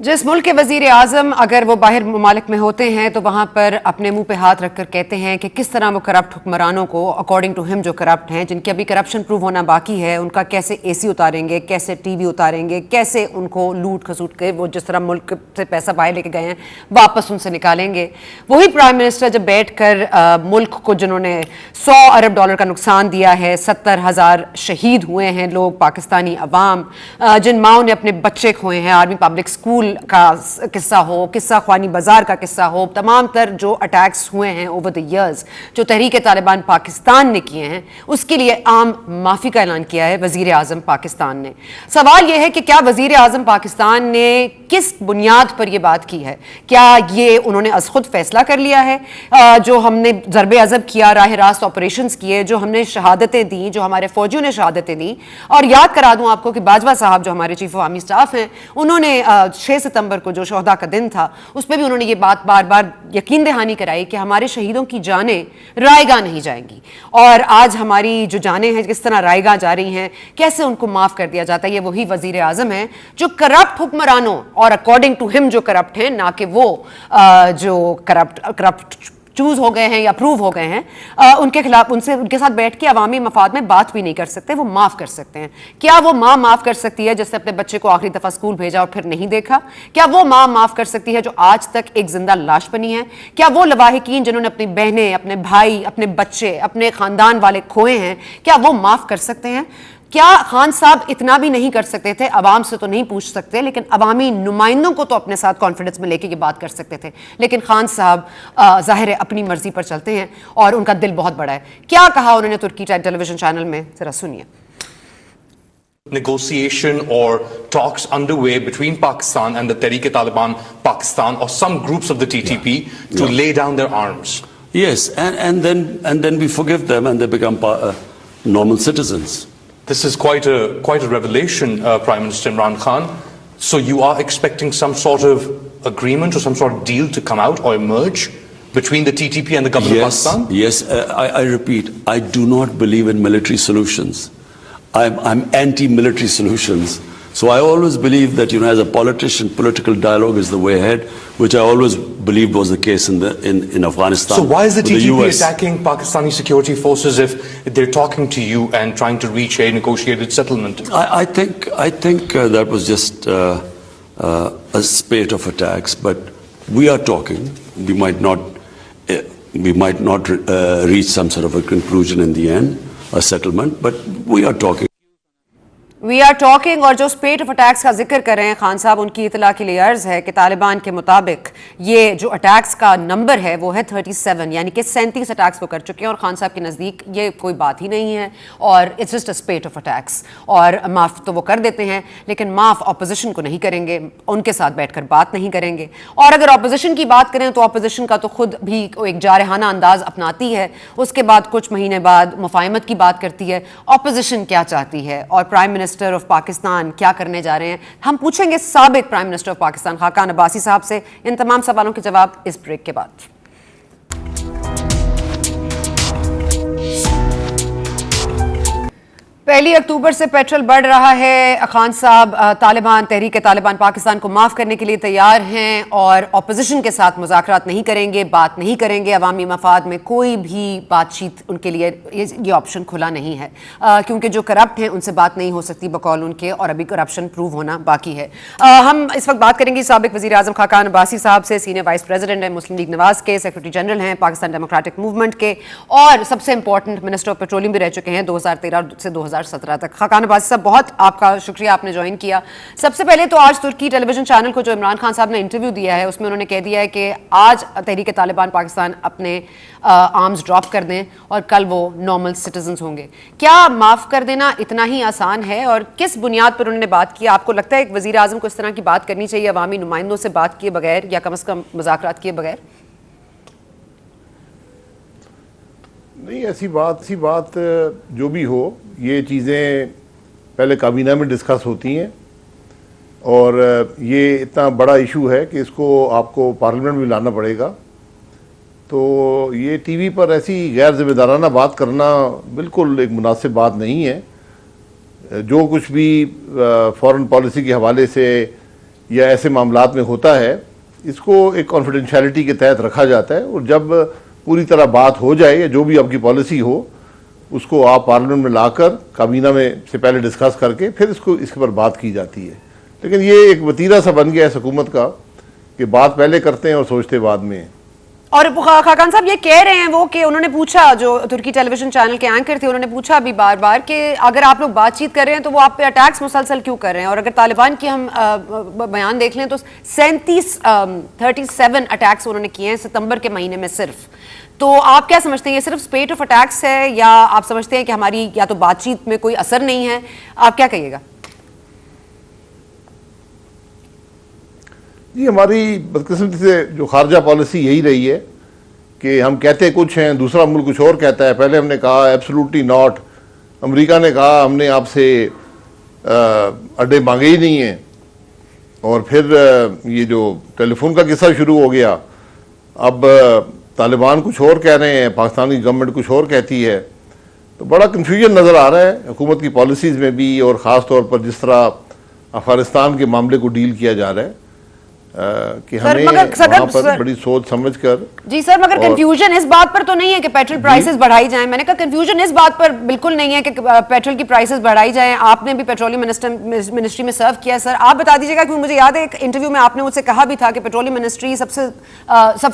جس ملک کے وزیر اعظم اگر وہ باہر ممالک میں ہوتے ہیں تو وہاں پر اپنے منہ پہ ہاتھ رکھ کر کہتے ہیں کہ کس طرح وہ کرپٹ حکمرانوں کو اکارڈنگ ٹو ہم جو کرپٹ ہیں، جن کی ابھی کرپشن پروو ہونا باقی ہے، ان کا کیسے اے سی اتاریں گے، کیسے ٹی وی اتاریں گے، کیسے ان کو لوٹ کھسوٹ کے وہ جس طرح ملک سے پیسہ باہر لے کے گئے ہیں واپس ان سے نکالیں گے۔ وہی پرائم منسٹر جب بیٹھ کر ملک کو جنہوں نے $100 ارب کا نقصان دیا ہے، 70,000 شہید ہوئے ہیں لوگ، پاکستانی عوام، جن ماؤں نے اپنے بچے کھوئے ہیں، آرمی پبلک اسکول کا قصہ ہو، قصہ خوانی بازار کا قصہ ہو، تمام تر جو اٹیکس ہوئے ہیں اوور دی ایئرز جو تحریک طالبان پاکستان نے کیے ہیں، اس کے لیے عام معافی کا اعلان کیا ہے وزیر اعظم پاکستان نے۔ سوال یہ ہے کہ کیا وزیر اعظم پاکستان نے کس بنیاد پر یہ بات کی ہے؟ کیا یہ انہوں نے از خود فیصلہ کر لیا ہے؟ جو ہم نے ضرب عضب کیا، راہ راست آپریشنز کیے، جو ہم نے شہادتیں دیں، جو ہمارے فوجیوں نے شہادتیں دیں، اور یاد کرا دوں آپ کو کہ باجوہ صاحب جو ہمارے چیف آف آرمی اسٹاف ہیں، انہوں نے 6 ستمبر کو جو شہداء کا دن تھا اس پہ بھی انہوں نے یہ بات بار بار یقین دہانی کرائی کہ ہمارے شہیدوں کی جانیں رائے گاہ نہیں جائیں گی، اور آج ہماری جو جانیں ہیں کس طرح رائے گاہ جا رہی ہیں، کیسے ان کو معاف کر دیا جاتا ہے۔ یہ وہی وزیر اعظم ہیں جو کرپٹ حکمرانوں اور اکارڈنگ ٹو ہم جو کرپٹ ہیں، نہ کہ وہ جو کرپٹ چوز ہو گئے ہیں یا اپروو ہو گئے ہیں، ان کے خلاف ان کے ساتھ بیٹھ کے عوامی مفاد میں بات بھی نہیں کر سکتے، وہ معاف کر سکتے ہیں۔ کیا وہ ماں معاف کر سکتی ہے جس نے اپنے بچے کو آخری دفعہ اسکول بھیجا اور پھر نہیں دیکھا؟ کیا وہ ماں معاف کر سکتی ہے جو آج تک ایک زندہ لاش بنی ہے؟ کیا وہ لواحقین جنہوں نے اپنی بہنیں، اپنے بھائی، اپنے بچے، اپنے خاندان والے کھوئے ہیں، کیا وہ معاف کر سکتے ہیں؟ کیا خان صاحب اتنا بھی نہیں کر سکتے تھے؟ عوام سے تو نہیں پوچھ سکتے، لیکن عوامی نمائندوں کو تو اپنے ساتھ کانفیڈنس میں لے کے یہ بات کر سکتے تھے، لیکن خان صاحب ظاہر ہے اپنی مرضی پر چلتے ہیں اور ان کا دل بہت بڑا ہے۔ کیا کہا انہوں نے ترکی ٹیلی ویژن چینل میں، ذرا سنیے۔ Negotiation or talks underway between Pakistan and the Tehreek-e-Taliban Pakistan or some groups of the TTP to lay down their arms. Yes, and then we forgive them and they become normal citizens. This is quite a revelation, Prime Minister Imran Khan. So you are expecting some sort of agreement or some sort of deal to come out or emerge between the TTP and the government of Pakistan? Yes, I repeat, I do not believe in military solutions. I'm anti-military solutions. So I always believe that, as a politician, political dialogue is the way ahead, which I always believed was the case in Afghanistan. So why is the TTP attacking Pakistani security forces if they're talking to you and trying to reach a negotiated settlement? I think that was just a spate of attacks, but we are talking. We might not reach some sort of a conclusion in the end, a settlement, but we are talking. We are talking, اور جو speed of attacks کا ذکر کر رہے ہیں خان صاحب، ان کی اطلاع کے لیے عرض ہے کہ طالبان کے مطابق یہ جو اٹیکس کا نمبر ہے وہ ہے 37، یعنی کہ 37 اٹیکس وہ کر چکے ہیں، اور خان صاحب کے نزدیک یہ کوئی بات ہی نہیں ہے، اور it's just a spate of attacks, اور معاف تو وہ کر دیتے ہیں لیکن معاف اپوزیشن کو نہیں کریں گے، ان کے ساتھ بیٹھ کر بات نہیں کریں گے۔ اور اگر اپوزیشن کی بات کریں تو اپوزیشن کا تو خود بھی ایک جارحانہ انداز اپناتی ہے، اس کے بعد کچھ مہینے بعد مفاہمت کی بات کرتی ہے۔ اپوزیشن کیا چاہتی ہے اور پرائم منسٹر آف پاکستان کیا کرنے جا رہے ہیں، ہم پوچھیں گے سابق prime minister of Pakistan Khaqan Abbasi صاحب سے۔ ان تمام سوالوں کے جواب اس بریک کے بعد۔ پہلی اکتوبر سے پیٹرول بڑھ رہا ہے، خان صاحب طالبان، تحریک طالبان پاکستان کو معاف کرنے کے لیے تیار ہیں اور اپوزیشن کے ساتھ مذاکرات نہیں کریں گے، بات نہیں کریں گے، عوامی مفاد میں کوئی بھی بات چیت ان کے لیے یہ آپشن کھلا نہیں ہے، کیونکہ جو کرپٹ ہیں ان سے بات نہیں ہو سکتی بقول ان کے، اور ابھی کرپشن پروو ہونا باقی ہے۔ ہم اس وقت بات کریں گے سابق وزیر اعظم خاقان عباسی صاحب سے، سینئر وائس پریزیڈنٹ ہیں مسلم لیگ نواز کے، سیکرٹری جنرل ہیں پاکستان ڈیموکریٹک موومنٹ کے، اور سب سے امپورٹنٹ منسٹر آف پیٹرولیم بھی رہ چکے ہیں 2013 سے 2017 تک۔ خاقان عباسی صاحب، بہت آپ کا شکریہ، آپ نے جوائن کیا۔ سب سے پہلے تو آج ترکی ٹیلی ویژن چینل کو جو عمران خان صاحب نے انٹرویو دیا ہے اس میں انہوں نے کہہ دیا ہے کہ آج تحریک طالبان پاکستان اپنے آرمز ڈراپ کر دیں اور کل وہ نارمل سٹیزنز ہوں گے۔ کیا معاف کر دینا اتنا ہی آسان ہے، اور کس بنیاد پر انہوں نے بات کی؟ آپ کو لگتا ہے ایک وزیر اعظم کو اس طرح کی بات کرنی چاہیے عوامی نمائندوں سے بات کیے بغیر، یا کم از کم مذاکرات کیے بغیر؟ نہیں، ایسی بات جو بھی ہو، یہ چیزیں پہلے کابینہ میں ڈسکس ہوتی ہیں، اور یہ اتنا بڑا ایشو ہے کہ اس کو آپ کو پارلیمنٹ میں لانا پڑے گا، تو یہ ٹی وی پر ایسی غیر ذمہ دارانہ بات کرنا بالکل ایک مناسب بات نہیں ہے۔ جو کچھ بھی فارن پالیسی کے حوالے سے یا ایسے معاملات میں ہوتا ہے اس کو ایک کانفیڈینشیلٹی کے تحت رکھا جاتا ہے، اور جب پوری طرح بات ہو جائے یا جو بھی آپ کی پالیسی ہو اس کو آپ پارلیمنٹ میں لا کر کابینہ میں سے پہلے ڈسکس کر کے پھر اس کے پر بات کی جاتی ہے. لیکن یہ ایک وتیرہ سا بن گیا ہے حکومت کا کہ بات پہلے کرتے ہیں اور سوچتے بعد میں ہیں. اور خاقان صاحب یہ کہہ رہے ہیں وہ کہ انہوں نے پوچھا، جو ترکی ٹیلی ویژن چینل کے اینکر تھے انہوں نے پوچھا ابھی بار بار کہ اگر آپ لوگ بات چیت کر رہے ہیں تو وہ آپ پہ اٹیکس مسلسل کیوں کر رہے ہیں، اور اگر طالبان کی ہم بیان دیکھ لیں تو 37 اٹیکس انہوں نے کیے ہیں ستمبر کے مہینے میں صرف. تو آپ کیا سمجھتے ہیں یہ صرف اسپیٹ آف اٹیکس ہے یا آپ سمجھتے ہیں کہ ہماری یا تو بات چیت میں کوئی اثر نہیں ہے؟ آپ کیا کہیے گا؟ جی ہماری بدقسمتی سے جو خارجہ پالیسی یہی رہی ہے کہ ہم کہتے کچھ ہیں، دوسرا ملک کچھ اور کہتا ہے. پہلے ہم نے کہا ایبسولوٹلی ناٹ، امریکہ نے کہا ہم نے آپ سے اڈے مانگے ہی نہیں ہیں، اور پھر یہ جو ٹیلی فون کا قصہ شروع ہو گیا. اب طالبان کچھ اور کہہ رہے ہیں، پاکستانی گورنمنٹ کچھ اور کہتی ہے. تو بڑا کنفیوژن نظر آ رہا ہے حکومت کی پالیسیز میں بھی، اور خاص طور پر جس طرح افغانستان کے معاملے کو ڈیل کیا جا رہا ہے کہ ہمیں وہاں پر بڑی سوچ سمجھ کر. جی سر، مگر کنفیوژن اس بات پر تو نہیں ہے کہ پیٹرول پرائسز بڑھائی جائیں؟ میں نے کہا کنفیوژن اس بات پر بالکل نہیں ہے کہ پیٹرول کی پرائسز بڑھائی جائیں. آپ نے بھی پیٹرولیم منسٹری میں سرو کیا. سر آپ بتا دیجیے گا کہ مجھے یاد ہے ایک انٹرویو میں آپ نے مجھ سے کہا بھی تھا کہ پیٹرولیم منسٹری سب سے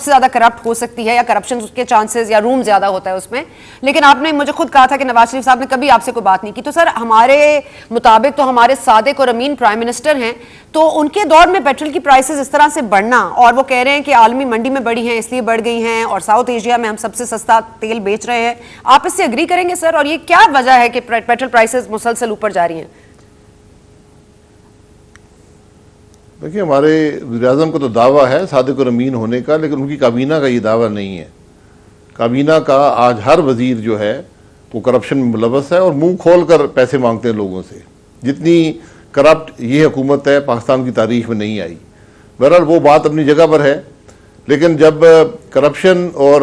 زیادہ کرپٹ ہو سکتی ہے، یا کرپشن کے چانسز یا روم زیادہ ہوتا ہے اس میں. لیکن آپ نے مجھے خود کہا تھا کہ نواز شریف صاحب نے کبھی آپ سے کوئی بات نہیں کی. تو سر ہمارے مطابق تو ہمارے صادق اور امین پرائم منسٹر ہیں، تو ان کے دور میں پیٹرول کی پرائسز اس طرح سے بڑھنا، اور وہ کہہ رہے ہیں کہ عالمی منڈی میں بڑھی ہیں اس لیے بڑھ گئی ہیں، اور ساؤتھ ایشیا میں ہم سب سے سستا تیل بیچ رہے ہیں، آپ اس سے اگری کریں گے سر؟ اور یہ کیا وجہ ہے کہ پیٹرول پرائسز مسلسل اوپر جا رہی ہیں؟ دیکھیں ہمارے وزیر اعظم کو تو دعویٰ ہے صادق اور امین ہونے کا، لیکن ان کی کابینہ کا یہ دعویٰ نہیں ہے. کابینہ کا آج ہر وزیر جو ہے وہ کرپشن میں ملوث ہے، اور منہ کھول کر پیسے مانگتے ہیں لوگوں سے. جتنی کرپٹ یہ حکومت ہے پاکستان کی تاریخ میں نہیں آئی. بہرحال وہ بات اپنی جگہ پر ہے، لیکن جب کرپشن اور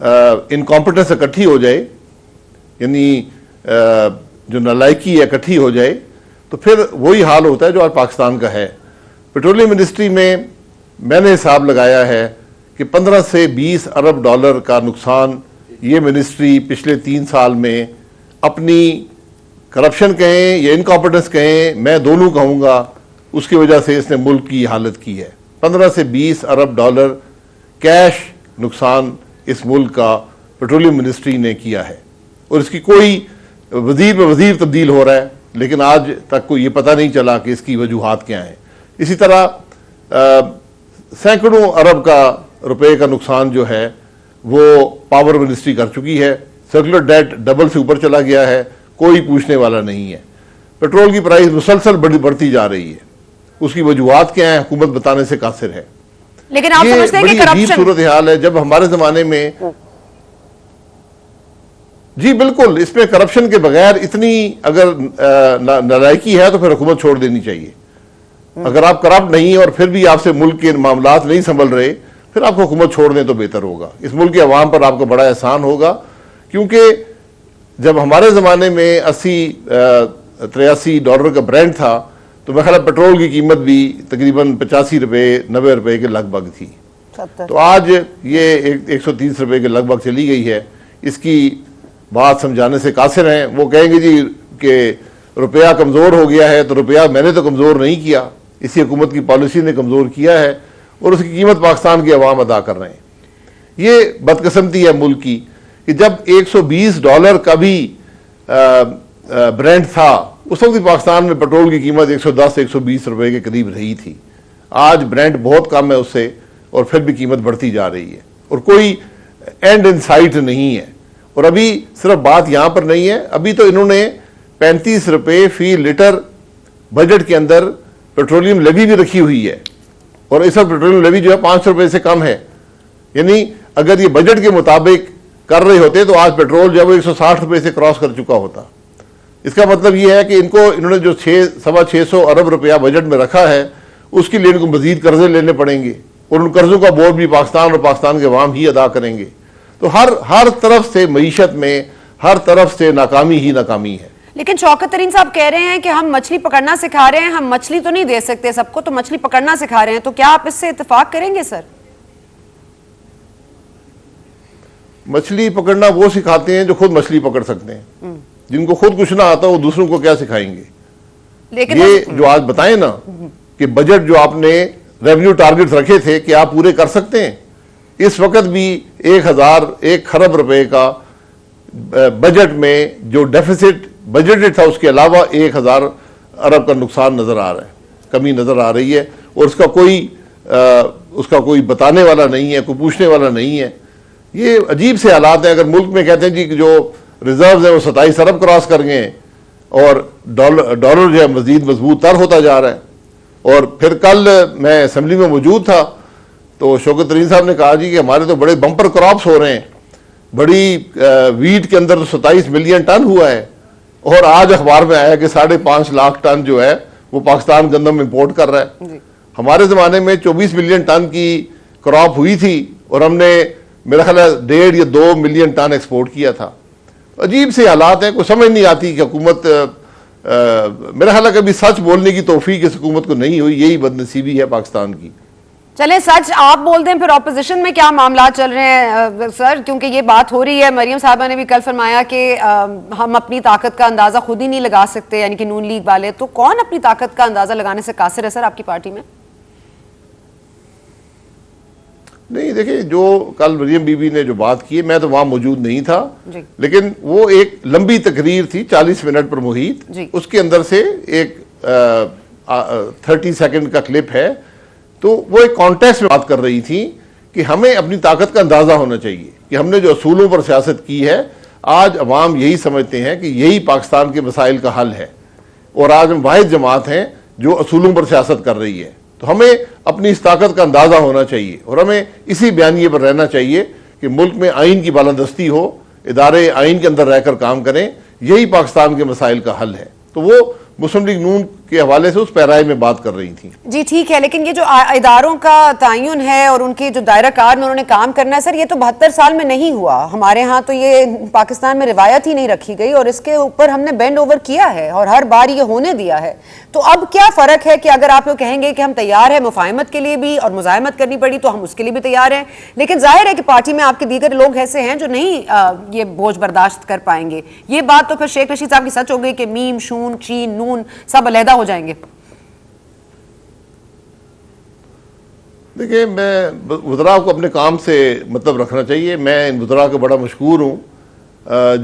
انکمپیٹنس اکٹھی ہو جائے، یعنی جو نالائکی ہے اکٹھی ہو جائے، تو پھر وہی حال ہوتا ہے جو آج پاکستان کا ہے. پیٹرولیم منسٹری میں نے حساب لگایا ہے کہ 15 سے 20 ارب ڈالر کا نقصان یہ منسٹری پچھلے 3 سال میں اپنی کرپشن کہیں یا انکمپیٹنس کہیں، میں دونوں کہوں گا، اس کی وجہ سے اس نے ملک کی حالت کی ہے. 15 سے 20 ارب ڈالر کیش نقصان اس ملک کا پیٹرولیم منسٹری نے کیا ہے، اور اس کی کوئی وزیر میں وزیر تبدیل ہو رہا ہے لیکن آج تک کو یہ پتہ نہیں چلا کہ اس کی وجوہات کیا ہیں. اسی طرح سینکڑوں ارب کا روپے کا نقصان جو ہے وہ پاور منسٹری کر چکی ہے. سرکولر ڈیٹ ڈبل سے اوپر چلا گیا ہے، کوئی پوچھنے والا نہیں ہے. پیٹرول کی پرائس مسلسل بڑھتی جا رہی ہے. اس کی وجوہات کیا ہیں حکومت بتانے سے قاصر ہے. لیکن آپ سمجھتے ہیں کہ کرپشن یہ بڑی عجیب صورتحال ہے. جب ہمارے زمانے میں جی بالکل اس میں کرپشن کے بغیر اتنی اگر نالائکی ہے تو پھر حکومت چھوڑ دینی چاہیے. اگر آپ کرپٹ نہیں اور پھر بھی آپ سے ملک کے معاملات نہیں سنبھل رہے، پھر آپ کو حکومت چھوڑ دیں تو بہتر ہوگا. اس ملک کے عوام پر آپ کو بڑا احسان ہوگا، کیونکہ جب ہمارے زمانے میں 83 ڈالر کا برینڈ تھا تو میرا خیال پیٹرول کی قیمت بھی تقریباً 85 روپے 90 روپے کے لگ بھگ تھی. تو آج یہ 130 روپے کے لگ بھگ چلی گئی ہے. اس کی بات سمجھانے سے قاصر ہیں. وہ کہیں گے جی کہ روپیہ کمزور ہو گیا ہے، تو روپیہ میں نے تو کمزور نہیں کیا، اسی حکومت کی پالیسی نے کمزور کیا ہے، اور اس کی قیمت پاکستان کے عوام ادا کر رہے ہیں. یہ بدقسمتی ہے ملک کی کہ جب 120 ڈالر کا بھی برینڈ تھا اس وقت بھی پاکستان میں پیٹرول کی قیمت 110-120 روپے کے قریب رہی تھی. آج برینڈ بہت کم ہے اس سے، اور پھر بھی قیمت بڑھتی جا رہی ہے، اور کوئی اینڈ ان سائٹ نہیں ہے. اور ابھی صرف بات یہاں پر نہیں ہے، ابھی تو انہوں نے 35 روپے فی لیٹر بجٹ کے اندر پیٹرولیم لیوی بھی رکھی ہوئی ہے، اور اس وقت پیٹرولیم لیوی جو ہے 500 روپے سے کم ہے. یعنی اگر یہ بجٹ کے مطابق کر رہے ہوتے تو آج پیٹرول جو ہے وہ 160 روپے سے کراس کر چکا ہوتا. اس کا مطلب یہ ہے کہ انہوں نے جو 600 ارب روپیہ بجٹ میں رکھا ہے اس کے لیے ان کو مزید قرضے لینے پڑیں گے، اور ان قرضوں کا بورڈ بھی پاکستان اور پاکستان کے عوام ہی ادا کریں گے. تو ہر طرف سے معیشت میں ہر طرف سے ناکامی ہی ناکامی ہے. لیکن شوکت ترین صاحب کہہ رہے ہیں کہ ہم مچھلی پکڑنا سکھا رہے ہیں, ہم مچھلی تو نہیں دے سکتے سب کو, تو مچھلی پکڑنا سکھا رہے ہیں, تو کیا آپ اس سے اتفاق کریں گے سر؟ مچھلی پکڑنا وہ سکھاتے ہیں جو خود مچھلی پکڑ سکتے ہیں. جن کو خود کچھ نہ آتا وہ دوسروں کو کیا سکھائیں گے؟ لیکن یہ جو آج بتائیں نا کہ بجٹ جو آپ نے ریونیو ٹارگٹ رکھے تھے کہ آپ پورے کر سکتے ہیں, اس وقت بھی 1 خرب روپے کا بجٹ میں جو ڈیفیسٹ بجٹڈ تھا اس کے علاوہ 1000 ارب کا نقصان نظر آ رہا ہے, کمی نظر آ رہی ہے, اور اس کا کوئی بتانے والا نہیں ہے, کوئی پوچھنے والا نہیں ہے. یہ عجیب سے حالات ہیں. اگر ملک میں کہتے ہیں جی کہ جو ریزروز ہیں وہ 27 ارب کراس کر گئے ہیں اور ڈالر جو ہے مزید مضبوط تر ہوتا جا رہا ہے. اور پھر کل میں اسمبلی میں موجود تھا تو شوکت ترین صاحب نے کہا جی کہ ہمارے تو بڑے بمپر کراپس ہو رہے ہیں, بڑی ویٹ کے اندر تو 27 ملین ٹن ہوا ہے, اور آج اخبار میں آیا کہ 5.5 لاکھ ٹن جو ہے وہ پاکستان گندم امپورٹ کر رہا ہے. ہمارے زمانے میں 24 ملین ٹن کی کراپ ہوئی تھی اور ہم نے میرا خیال ہے 1.5 یا 2 ملین ٹن ایکسپورٹ کیا تھا. عجیب سے حالات ہیں, کوئی سمجھ نہیں آتی کہ حکومت, میرا خیال ہے کبھی سچ بولنے کی توفیق اس حکومت کو نہیں ہوئی, یہی بد نصیبی ہے پاکستان کی. چلیں سچ آپ بول دیں, پھر اپوزیشن میں کیا معاملات چل رہے ہیں سر, کیونکہ یہ بات ہو رہی ہے. مریم صاحبہ نے بھی کل فرمایا کہ ہم اپنی طاقت کا اندازہ خود ہی نہیں لگا سکتے, یعنی کہ نون لیگ والے. تو کون اپنی طاقت کا اندازہ لگانے سے قاصر ہے سر آپ کی پارٹی میں؟ نہیں دیکھیں, جو کل مریم بی بی نے جو بات کی, میں تو وہاں موجود نہیں تھا, لیکن وہ ایک لمبی تقریر تھی 40 منٹ پر محیط, اس کے اندر سے ایک 30 سیکنڈ کا کلپ ہے. تو وہ ایک کانٹیکسٹ میں بات کر رہی تھی کہ ہمیں اپنی طاقت کا اندازہ ہونا چاہیے کہ ہم نے جو اصولوں پر سیاست کی ہے, آج عوام یہی سمجھتے ہیں کہ یہی پاکستان کے مسائل کا حل ہے, اور آج ہم واحد جماعت ہیں جو اصولوں پر سیاست کر رہی ہے. تو ہمیں اپنی اس طاقت کا اندازہ ہونا چاہیے, اور ہمیں اسی بیانیے پر رہنا چاہیے کہ ملک میں آئین کی بالادستی ہو, ادارے آئین کے اندر رہ کر کام کریں, یہی پاکستان کے مسائل کا حل ہے. تو وہ مسلم لیگ نون کے حوالے سے اس پیرائے میں بات کر رہی تھیں. جی ٹھیک ہے, لیکن یہ جو اداروں کا تعین ہے اور ان کے جو دائرہ کار میں انہوں نے کام کرنا ہے سر, یہ تو 72 سال میں نہیں ہوا. ہمارے ہاں تو یہ پاکستان میں روایت ہی نہیں رکھی گئی, اور اس کے اوپر ہم نے بینڈ اوور کیا ہے اور ہر بار یہ ہونے دیا ہے. تو اب کیا فرق ہے کہ اگر آپ لوگ کہیں گے کہ ہم تیار ہیں مفاہمت کے لیے بھی, اور مزاحمت کرنی پڑی تو ہم اس کے لیے بھی تیار ہیں, لیکن ظاہر ہے کہ پارٹی میں آپ کے دیگر لوگ ایسے ہیں جو نہیں یہ بوجھ برداشت کر پائیں گے. یہ بات تو پھر شیخ رشید صاحب کی سچ ہو گئی کہ میم, شون, چین, نون سب علیحدہ ہو جائیں گے. دیکھیں, میں وزراء کو اپنے کام سے مطلب رکھنا چاہیے. میں ان وزراء کا بڑا مشکور ہوں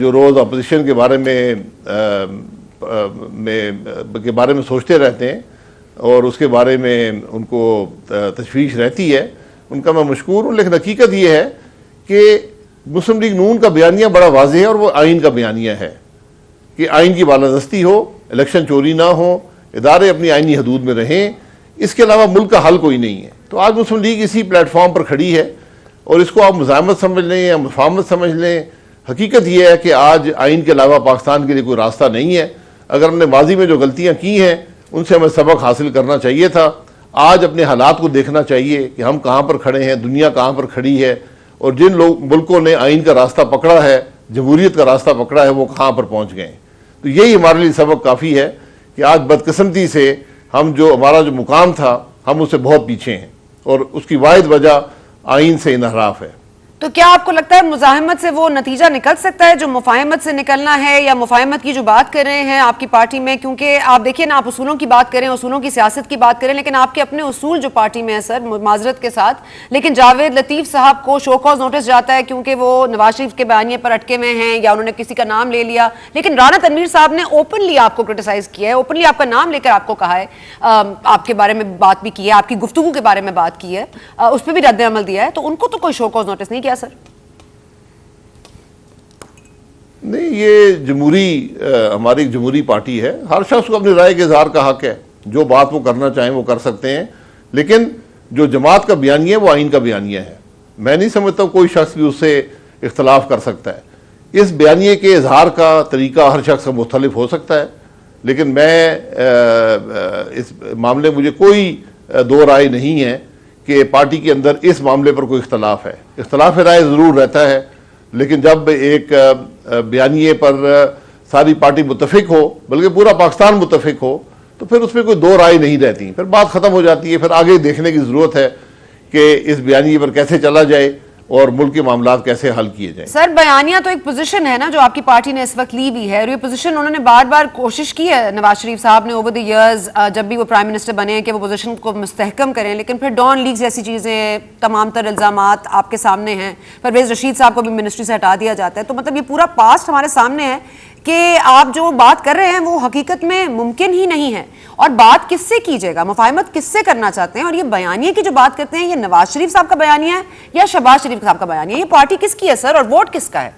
جو روز اپوزیشن کے بارے میں سوچتے رہتے ہیں اور اس کے بارے میں ان کو تشویش رہتی ہے. ان کا میں مشکور ہوں, لیکن حقیقت یہ ہے کہ مسلم لیگ نون کا بیانیہ بڑا واضح ہے, اور وہ آئین کا بیانیہ ہے کہ آئین کی بالادستی ہو, الیکشن چوری نہ ہو, ادارے اپنی آئینی حدود میں رہیں. اس کے علاوہ ملک کا حل کوئی نہیں ہے. تو آج مسلم لیگ اسی پلیٹ فارم پر کھڑی ہے, اور اس کو آپ مزاحمت سمجھ لیں یا مفاہمت سمجھ لیں, حقیقت یہ ہے کہ آج آئین کے علاوہ پاکستان کے لیے کوئی راستہ نہیں ہے. اگر ہم نے ماضی میں جو غلطیاں کی ہیں ان سے ہمیں سبق حاصل کرنا چاہیے تھا. آج اپنے حالات کو دیکھنا چاہیے کہ ہم کہاں پر کھڑے ہیں, دنیا کہاں پر کھڑی ہے, اور جن ملکوں نے آئین کا راستہ پکڑا ہے, جمہوریت کا راستہ پکڑا ہے, وہ کہاں پر پہنچ گئے ہیں. تو یہی ہمارے لیے سبق کافی ہے کہ آج بدقسمتی سے ہمارا جو مقام تھا ہم اس سے بہت پیچھے ہیں, اور اس کی واحد وجہ آئین سے انحراف ہے. تو کیا آپ کو لگتا ہے مزاحمت سے وہ نتیجہ نکل سکتا ہے جو مفاہمت سے نکلنا ہے, یا مفاہمت کی جو بات کر رہے ہیں آپ کی پارٹی میں؟ کیونکہ آپ دیکھیں نا, آپ اصولوں کی بات کریں, اصولوں کی سیاست کی بات کریں, لیکن آپ کے اپنے اصول جو پارٹی میں ہیں سر, معذرت کے ساتھ, لیکن جاوید لطیف صاحب کو شو کاز نوٹس جاتا ہے کیونکہ وہ نواز شریف کے بیانیے پر اٹکے ہوئے ہیں یا انہوں نے کسی کا نام لے لیا. لیکن رانا تنویر صاحب نے اوپنلی آپ کو کرٹیسائز کیا ہے, اوپنلی آپ کا نام لے کر آپ کو کہا ہے, آپ کے بارے میں بات بھی کی ہے, آپ کی گفتگو کے بارے میں بات کی ہے, اس پہ بھی رد عمل دیا ہے. تو ان کو تو کوئی شو کاز نوٹس نہیں کیا سر؟ نہیں, یہ ہماری ایک جمہوری پارٹی ہے, ہر شخص کو اپنی رائے کے اظہار کا حق ہے, جو بات وہ کرنا چاہیں وہ کر سکتے ہیں, لیکن جو جماعت کا بیانیہ ہے وہ آئین کا بیانیہ ہے. میں نہیں سمجھتا کوئی شخص بھی اس سے اختلاف کر سکتا ہے. اس بیانیے کے اظہار کا طریقہ ہر شخص کا مختلف ہو سکتا ہے, لیکن میں اس معاملے مجھے کوئی دو رائے نہیں ہے کہ پارٹی کے اندر اس معاملے پر کوئی اختلاف ہے. اختلاف رائے ضرور رہتا ہے, لیکن جب ایک بیانیے پر ساری پارٹی متفق ہو بلکہ پورا پاکستان متفق ہو تو پھر اس میں کوئی دو رائے نہیں رہتی, پھر بات ختم ہو جاتی ہے. پھر آگے دیکھنے کی ضرورت ہے کہ اس بیانیے پر کیسے چلا جائے اور ملک کے معاملات کیسے حل کیے جائیں. سر بیانیہ تو ایک پوزیشن ہے نا جو آپ کی پارٹی نے اس وقت لی بھی ہے, اور یہ پوزیشن انہوں نے بار بار کوشش کی ہے نواز شریف صاحب نے اوور دی ایئرز جب بھی وہ پرائم منسٹر بنے ہیں کہ وہ پوزیشن کو مستحکم کریں, لیکن پھر ڈان لیگز جیسی چیزیں, تمام تر الزامات آپ کے سامنے ہیں. پرویز رشید صاحب کو بھی منسٹری سے ہٹا دیا جاتا ہے. تو مطلب یہ پورا پاسٹ ہمارے سامنے ہے کہ آپ جو بات کر رہے ہیں وہ حقیقت میں ممکن ہی نہیں ہے. اور بات کس سے کیجیے گا, مفاہمت کس سے کرنا چاہتے ہیں؟ اور یہ بیانیے کی جو بات کرتے ہیں یہ نواز شریف صاحب کا بیانیہ ہے یا شہباز شریف صاحب کا بیانیہ ہے؟ یہ پارٹی کس کی ہے سر, اور ووٹ کس کا ہے؟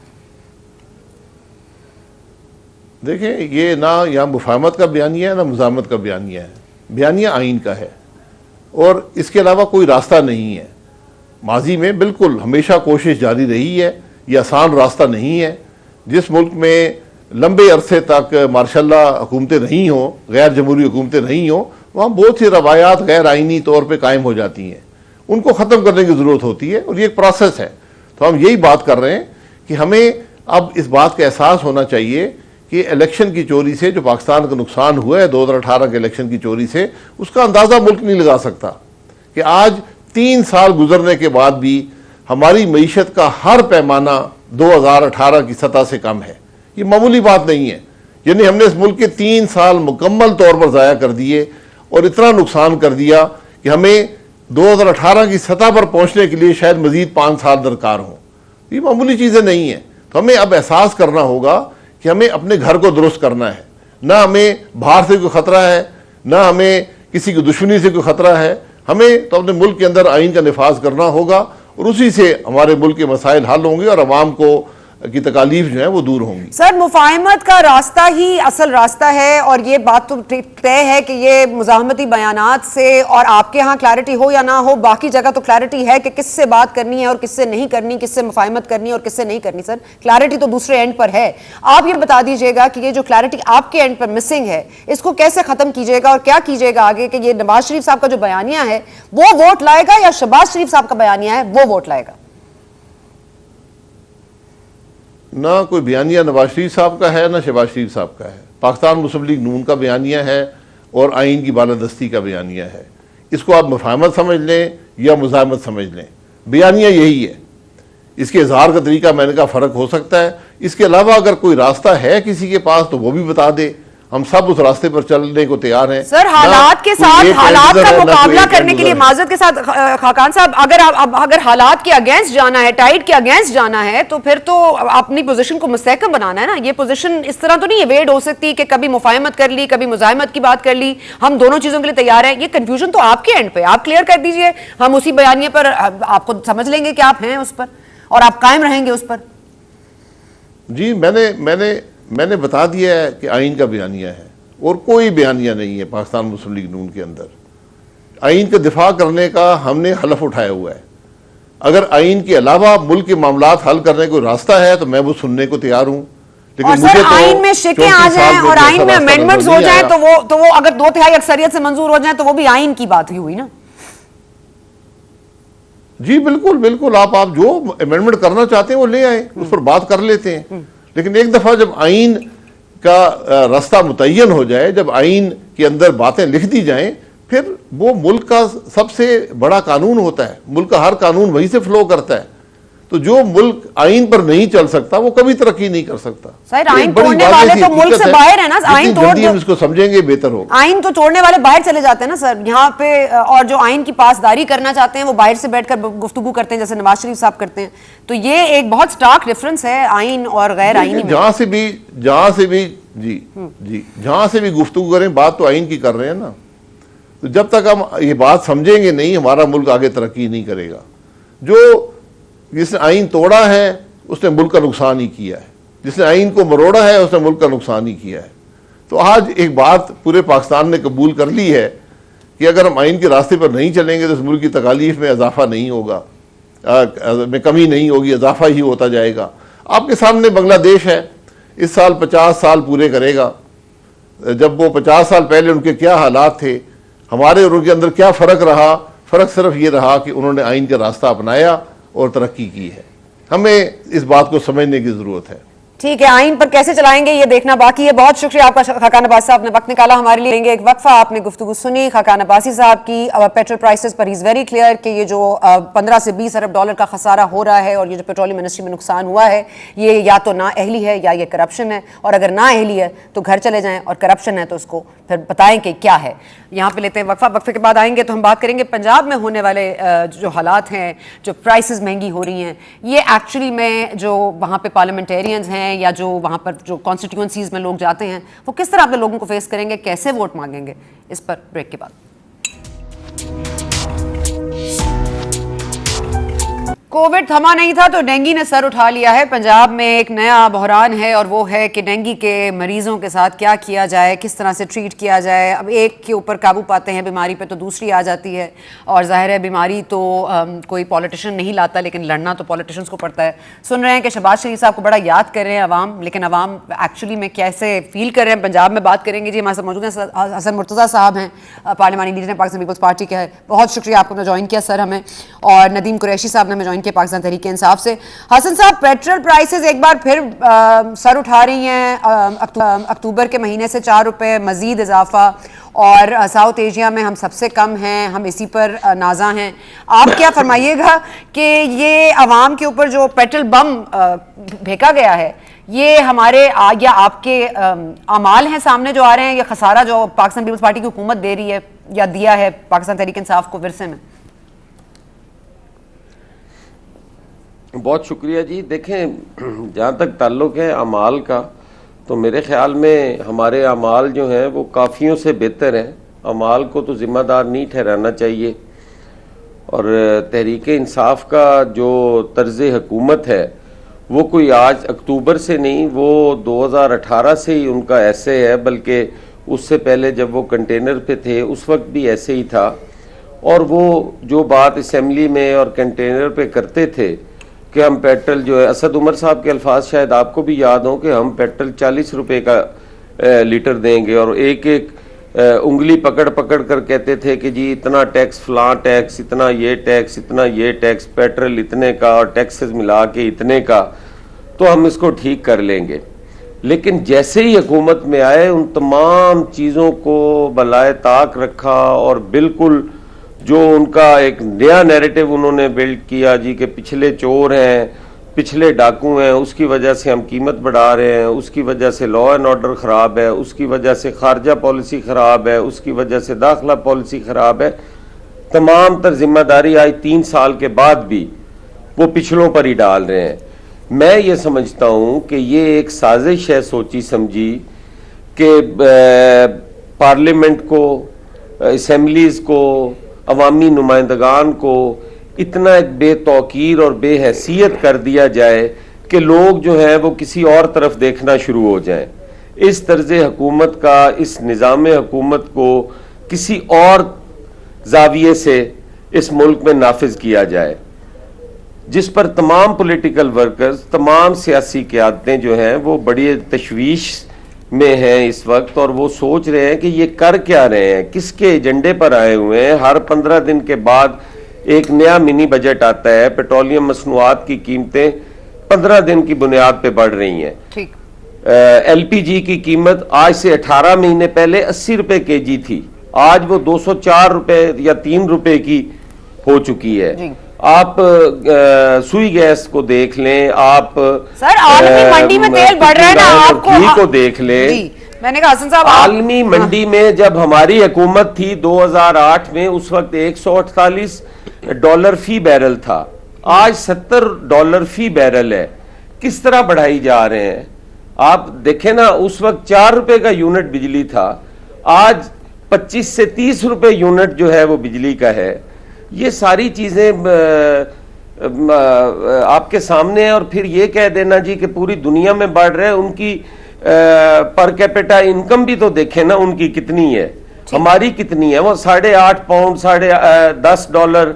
دیکھیں یہ نہ یہاں مفاہمت کا بیانیہ ہے نہ مزاحمت کا بیانیہ ہے. بیانیہ آئین کا ہے اور اس کے علاوہ کوئی راستہ نہیں ہے. ماضی میں بالکل ہمیشہ کوشش جاری رہی ہے, یہ آسان راستہ نہیں ہے. جس ملک میں لمبے عرصے تک ماشاء اللہ حکومتیں نہیں ہوں, غیر جمہوری حکومتیں نہیں ہوں, وہاں بہت سی روایات غیر آئینی طور پہ قائم ہو جاتی ہیں. ان کو ختم کرنے کی ضرورت ہوتی ہے اور یہ ایک پروسیس ہے. تو ہم یہی بات کر رہے ہیں کہ ہمیں اب اس بات کا احساس ہونا چاہیے کہ الیکشن کی چوری سے جو پاکستان کا نقصان ہوا ہے 2018 کے الیکشن کی چوری سے, اس کا اندازہ ملک نہیں لگا سکتا کہ آج 3 سال گزرنے کے بعد بھی ہماری معیشت کا ہر پیمانہ 2018 کی سطح سے کم ہے. یہ معمولی بات نہیں ہے. یعنی ہم نے اس ملک کے 3 سال مکمل طور پر ضائع کر دیے اور اتنا نقصان کر دیا کہ ہمیں 2018 کی سطح پر پہنچنے کے لیے شاید مزید 5 سال درکار ہوں. یہ معمولی چیزیں نہیں ہیں. تو ہمیں اب احساس کرنا ہوگا کہ ہمیں اپنے گھر کو درست کرنا ہے. نہ ہمیں باہر سے کوئی خطرہ ہے, نہ ہمیں کسی کی دشمنی سے کوئی خطرہ ہے. ہمیں تو اپنے ملک کے اندر آئین کا نفاذ کرنا ہوگا اور اسی سے ہمارے ملک کے مسائل حل ہوں گے اور عوام کو کی تکالیف جو ہیں وہ دور ہوں گی. سر مفاہمت کا راستہ ہی اصل راستہ ہے, اور یہ بات تو طے ہے کہ یہ مزاحمتی بیانات سے, اور آپ کے ہاں کلیئرٹی ہو یا نہ ہو, باقی جگہ تو کلیئرٹی ہے کہ کس سے بات کرنی ہے اور کس سے نہیں کرنی, کس سے مفاہمت کرنی ہے اور کس سے نہیں کرنی. سر کلیئرٹی تو دوسرے اینڈ پر ہے. آپ یہ بتا دیجیے گا کہ یہ جو کلیئرٹی آپ کے اینڈ پر مسنگ ہے اس کو کیسے ختم کیجیے گا اور کیا کیجیے گا آگے, کہ یہ نواز شریف صاحب کا جو بیانیہ ہے وہ ووٹ لائے گا یا شہباز شریف صاحب کا بیانیہ ہے وہ ووٹ لائے گا؟ نہ کوئی بیانیہ نواز شریف صاحب کا ہے نہ شہباز شریف صاحب کا ہے. پاکستان مسلم لیگ نون کا بیانیہ ہے اور آئین کی بالادستی کا بیانیہ ہے. اس کو آپ مفاہمت سمجھ لیں یا مزاحمت سمجھ لیں, بیانیہ یہی ہے. اس کے اظہار کا طریقہ میں نے کہا فرق ہو سکتا ہے. اس کے علاوہ اگر کوئی راستہ ہے کسی کے پاس تو وہ بھی بتا دے, ہم سب اس راستے پر چلنے کو تیار ہیں. سر حالات کے ساتھ حالات کا مقابلہ کرنے کے لیے معذرت کے ساتھ خاقان صاحب, اگر حالات کے اگینسٹ جانا ہے, ٹائٹ کے اگینسٹ جانا ہے, تو پھر تو اپنی پوزیشن کو مستحکم بنانا ہے نا. یہ پوزیشن اس طرح تو نہیں ایویڈ ہو سکتی کہ کبھی مفاہمت کر لی کبھی مزاحمت کی بات کر لی, ہم دونوں چیزوں کے لیے تیار ہیں. یہ کنفیوژن تو آپ کے اینڈ پہ, آپ کلیئر کر دیجئے, ہم اسی بیانیے پر آپ کو سمجھ لیں گے کہ آپ ہیں اس پر اور آپ قائم رہیں گے اس پر. جی میں نے بتا دیا ہے کہ آئین کا بیانیہ ہے اور کوئی بیانیہ نہیں ہے پاکستان مسلم لیگ نون کے اندر. آئین کا دفاع کرنے کا ہم نے حلف اٹھایا ہوا ہے. اگر آئین کے علاوہ ملک کے معاملات حل کرنے کو راستہ ہے تو میں وہ سننے کو تیار ہوں. اور سر آئین میں شکیں آ جائیں اور آئین میں امینڈمنٹس ہو جائیں تو وہ اگر 2/3 اکثریت سے منظور ہو جائیں تو وہ بھی آئین کی بات ہی ہوئی نا. جی بالکل آپ جو امینڈمنٹ کرنا چاہتے ہیں وہ لے آئیں, اس پر بات کر لیتے ہیں. لیکن ایک دفعہ جب آئین کا راستہ متعین ہو جائے, جب آئین کے اندر باتیں لکھ دی جائیں, پھر وہ ملک کا سب سے بڑا قانون ہوتا ہے. ملک کا ہر قانون وہی سے فلو کرتا ہے. تو جو ملک آئین پر نہیں چل سکتا وہ کبھی ترقی نہیں کر سکتا. سر آئین توڑنے والے تو ملک سے باہر ہیں نا. آئین توڑ ہم اس کو سمجھیں گے بہتر ہوگا. آئین تو توڑنے والے باہر چلے جاتے ہیں نا سر یہاں پہ, اور جو آئین کی پاسداری کرنا چاہتے ہیں وہ باہر سے بیٹھ کر گفتگو کرتے ہیں جیسے نواز شریف صاحب کرتے ہیں. تو یہ ایک بہت سٹارک ڈفرنس ہے آئین اور غیر آئینی میں. جہاں سے بھی گفتگو کریں بات تو آئین کی کر رہے ہیں نا. تو جب تک ہم یہ بات سمجھیں گے نہیں ہمارا ملک آگے ترقی نہیں کرے گا. جس نے آئین توڑا ہے اس نے ملک کا نقصان ہی کیا ہے, جس نے آئین کو مروڑا ہے اس نے ملک کا نقصان ہی کیا ہے. تو آج ایک بات پورے پاکستان نے قبول کر لی ہے کہ اگر ہم آئین کے راستے پر نہیں چلیں گے تو اس ملک کی تکالیف میں اضافہ نہیں ہوگا, میں کمی نہیں ہوگی, اضافہ ہی ہوتا جائے گا. آپ کے سامنے بنگلہ دیش ہے, اس سال 50 سال پورے کرے گا. جب وہ 50 سال پہلے ان کے کیا حالات تھے, ہمارے اور ان کے اندر کیا فرق رہا, فرق صرف یہ رہا کہ انہوں نے آئین کا راستہ اپنایا اور ترقی کی ہے. ہمیں اس بات کو سمجھنے کی ضرورت ہے. ٹھیک ہے, آئین پر کیسے چلائیں گے یہ دیکھنا باقی ہے. بہت شکریہ آپ کا خاقان عباسی صاحب نے وقت نکالا ہمارے لیے. لیں گے ایک وقفہ. آپ نے گفتگو سنی خاقان عباسی صاحب کی petrol prices per. Is very clear کہ یہ جو 15 سے 20 ارب ڈالر کا خسارہ ہو رہا ہے اور یہ جو پیٹرولیم منسٹری میں نقصان ہوا ہے یہ یا تو نااہلی ہے یا یہ کرپشن ہے, اور اگر نااہلی ہے تو گھر چلے جائیں اور کرپشن ہے تو اس کو پھر بتائیں کہ کیا ہے. یہاں پہ لیتے ہیں وقفہ. وقفے کے بعد آئیں گے تو ہم بات کریں گے پنجاب میں ہونے والے جو حالات ہیں, جو پرائسز مہنگی ہو رہی ہیں, یہ ایکچولی میں جو وہاں پہ پارلیمنٹیرینز ہیں یا جو وہاں پر جو کانسٹیٹیوئنسیز میں لوگ جاتے ہیں وہ کس طرح اپنے لوگوں کو فیس کریں گے, کیسے ووٹ مانگیں گے, اس پر بریک کے بعد. کووڈ تھما نہیں تھا تو ڈینگی نے سر اٹھا لیا ہے. پنجاب میں ایک نیا بحران ہے اور وہ ہے کہ ڈینگی کے مریضوں کے ساتھ کیا کیا جائے, کس طرح سے ٹریٹ کیا جائے. اب ایک کے اوپر قابو پاتے ہیں بیماری پہ تو دوسری آ جاتی ہے, اور ظاہر ہے بیماری تو کوئی پولیٹیشین نہیں لاتا لیکن لڑنا تو پولیٹیشینس کو پڑتا ہے. سن رہے ہیں کہ شہباز شریف صاحب کو بڑا یاد کر رہے ہیں عوام, لیکن عوام ایکچولی میں کیسے فیل کر رہے ہیں پنجاب میں بات کریں گے. جی ہمارے ساتھ موجود ہیں حسن مرتضیٰ صاحب ہیں, پارلیمانی لیڈر ہیں پاکستان پیپلز پارٹی کے. بہت شکریہ آپ کو جوائن کیا سر ہمیں. اور ندیم قریشی صاحب نے ہمیں جوائن کیا پاکستان تحریک انصاف سے. حسن صاحب, پیٹرول پرائسز ایک بار پھر سر اٹھا رہی ہیں. اکتوبر کے مہینے سے 4 روپے مزید اضافہ, اور ساؤتھ ایشیا میں ہم سب سے کم ہیں, ہم اسی پر نازاں ہیں. آپ کیا فرمائیے گا کہ یہ عوام کے اوپر جو پیٹرول بم پھینکا گیا ہے یہ ہمارے یا آپ کے اعمال ہیں سامنے جو آ رہے ہیں, یا خسارہ جو پاکستان پیپلز پارٹی کی حکومت دے رہی ہے یا دیا ہے پاکستان تحریک انصاف کو ورثے میں؟ بہت شکریہ جی. دیکھیں, جہاں تک تعلق ہے اعمال کا تو میرے خیال میں ہمارے اعمال جو ہیں وہ کافیوں سے بہتر ہیں. اعمال کو تو ذمہ دار نہیں ٹھہرانا چاہیے, اور تحریک انصاف کا جو طرز حکومت ہے وہ کوئی آج اکتوبر سے نہیں, وہ 2018 سے ہی ان کا ایسے ہے, بلکہ اس سے پہلے جب وہ کنٹینر پہ تھے اس وقت بھی ایسے ہی تھا. اور وہ جو بات اسمبلی میں اور کنٹینر پہ کرتے تھے کہ ہم پیٹرول جو ہے, اسد عمر صاحب کے الفاظ شاید آپ کو بھی یاد ہوں کہ ہم پیٹرول 40 روپے کا لیٹر دیں گے, اور ایک ایک انگلی پکڑ پکڑ کر کہتے تھے کہ جی اتنا ٹیکس, فلاں ٹیکس, اتنا یہ ٹیکس, اتنا یہ ٹیکس, پیٹرول اتنے کا اور ٹیکسز ملا کے اتنے کا, تو ہم اس کو ٹھیک کر لیں گے. لیکن جیسے ہی حکومت میں آئے ان تمام چیزوں کو بالائے طاق رکھا, اور بالکل جو ان کا ایک نیا نیریٹو انہوں نے بلڈ کیا جی کہ پچھلے چور ہیں, پچھلے ڈاکو ہیں, اس کی وجہ سے ہم قیمت بڑھا رہے ہیں, اس کی وجہ سے لا اینڈ آرڈر خراب ہے, اس کی وجہ سے خارجہ پالیسی خراب ہے, اس کی وجہ سے داخلہ پالیسی خراب ہے. تمام تر ذمہ داری آج 3 سال کے بعد بھی وہ پچھلوں پر ہی ڈال رہے ہیں. میں یہ سمجھتا ہوں کہ یہ ایک سازش ہے سوچی سمجھی کہ پارلیمنٹ کو, اسمبلیز کو, عوامی نمائندگان کو اتنا ایک بے توقیر اور بے حیثیت کر دیا جائے کہ لوگ جو ہیں وہ کسی اور طرف دیکھنا شروع ہو جائیں. اس طرز حکومت کا, اس نظام حکومت کو کسی اور زاویے سے اس ملک میں نافذ کیا جائے, جس پر تمام پولیٹیکل ورکرز, تمام سیاسی قیادتیں جو ہیں وہ بڑی تشویش میں ہیں اس وقت, اور وہ سوچ رہے ہیں کہ یہ کر کیا رہے ہیں, کس کے ایجنڈے پر آئے ہوئے ہیں. ہر 15 دن کے بعد ایک نیا منی بجٹ آتا ہے. پیٹرولیم مصنوعات کی قیمتیں 15 دن کی بنیاد پہ بڑھ رہی ہیں. ایل پی جی کی قیمت آج سے 18 مہینے پہلے 80 روپے کے جی تھی, آج وہ 204 روپے یا 3 روپے کی ہو چکی ہے. آپ سوئی گیس کو دیکھ لیں, آپ سر عالمی منڈی میں تیل بڑھ رہا ہے نا, آپ کو دیکھ لیں. میں نے کہا حسن صاحب عالمی منڈی میں جب ہماری حکومت تھی 2008 میں, اس وقت $148 فی بیرل تھا, آج $70 فی بیرل ہے. کس طرح بڑھائی جا رہے ہیں آپ دیکھیں نا. اس وقت 4 روپے کا یونٹ بجلی تھا, آج 25 سے 30 روپے یونٹ جو ہے وہ بجلی کا ہے. یہ ساری چیزیں آپ کے سامنے ہیں, اور پھر یہ کہہ دینا جی کہ پوری دنیا میں بڑھ رہے ہیں. ان کی پر کیپیٹا انکم بھی تو دیکھیں نا ان کی کتنی ہے, ہماری کتنی ہے. وہ $8.5 $10